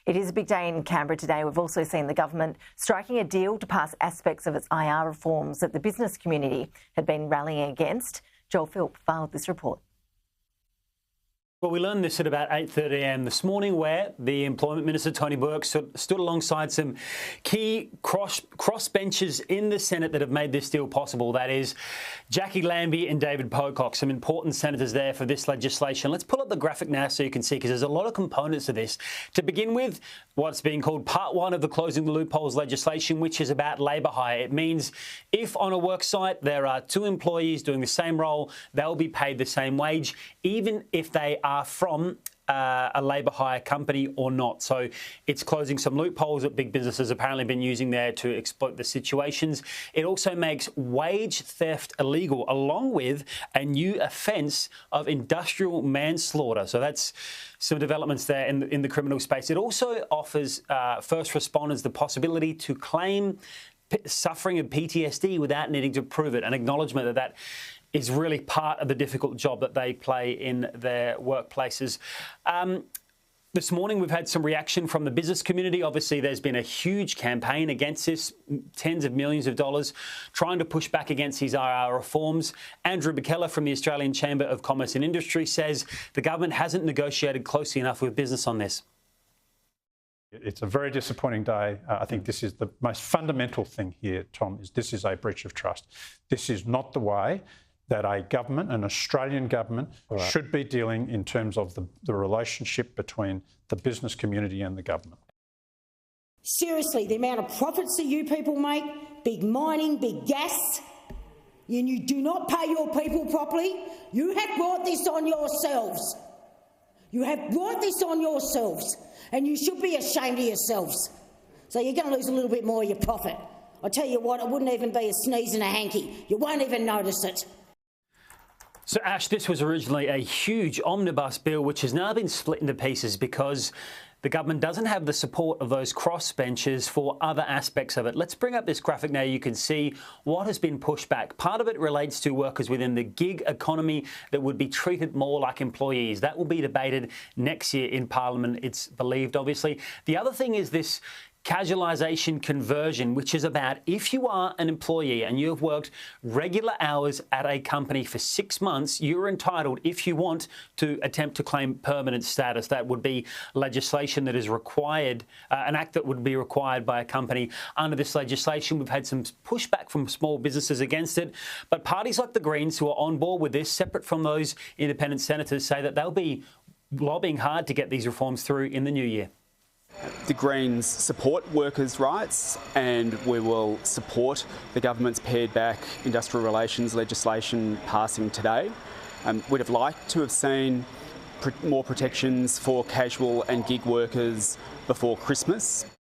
It is a big day in Canberra today. We've also seen the government striking a deal to pass aspects of its IR reforms that the business community had been rallying against. Joel Philp filed this report. Well, we learned this at about 8:30am this morning, where the Employment Minister, Tony Burke, stood alongside some key crossbenchers in the Senate that have made this deal possible. That is Jackie Lambie and David Pocock, some important senators there for this legislation. Let's pull up the graphic now so you can see, because there's a lot of components to this. To begin with, what's being called Part 1 of the Closing Loopholes legislation, which is about labour hire. It means if on a work site there are two employees doing the same role, they'll be paid the same wage, even if they are from a labour hire company or not. So it's closing some loopholes that big businesses have apparently been using there to exploit the situations. It also makes wage theft illegal, along with a new offence of industrial manslaughter. So that's some developments there in the criminal space. It also offers first responders the possibility to claim suffering of PTSD without needing to prove it, an acknowledgement that that is really part of the difficult job that they play in their workplaces. This morning, we've had some reaction from the business community. Obviously, there's been a huge campaign against this, tens of millions of dollars, trying to push back against these IR reforms. Andrew McKellar from the Australian Chamber of Commerce and Industry says the government hasn't negotiated closely enough with business on this. It's a very disappointing day. I think this is the most fundamental thing here, Tom, is this is a breach of trust. This is not the way that a government, an Australian government, should be dealing in terms of the relationship between the business community and the government. Seriously, the amount of profits that you people make, big mining, big gas, and you do not pay your people properly, you have brought this on yourselves. You have brought this on yourselves, and you should be ashamed of yourselves. So you're going to lose a little bit more of your profit. I tell you what, it wouldn't even be a sneeze and a hanky. You won't even notice it. So, Ash, this was originally a huge omnibus bill which has now been split into pieces because the government doesn't have the support of those crossbenchers for other aspects of it. Let's bring up this graphic now. You can see what has been pushed back. Part of it relates to workers within the gig economy that would be treated more like employees. That will be debated next year in Parliament, it's believed, obviously. The other thing is this casualisation conversion, which is about if you are an employee and you have worked regular hours at a company for 6 months, you're entitled, if you want, to attempt to claim permanent status. That would be legislation that is required, an act that would be required by a company under this legislation. We've had some pushback from small businesses against it, but parties like the Greens, who are on board with this, separate from those independent senators, say that they'll be lobbying hard to get these reforms through in the new year. The Greens support workers' rights, and we will support the government's pared back industrial relations legislation passing today. We'd have liked to have seen more protections for casual and gig workers before Christmas.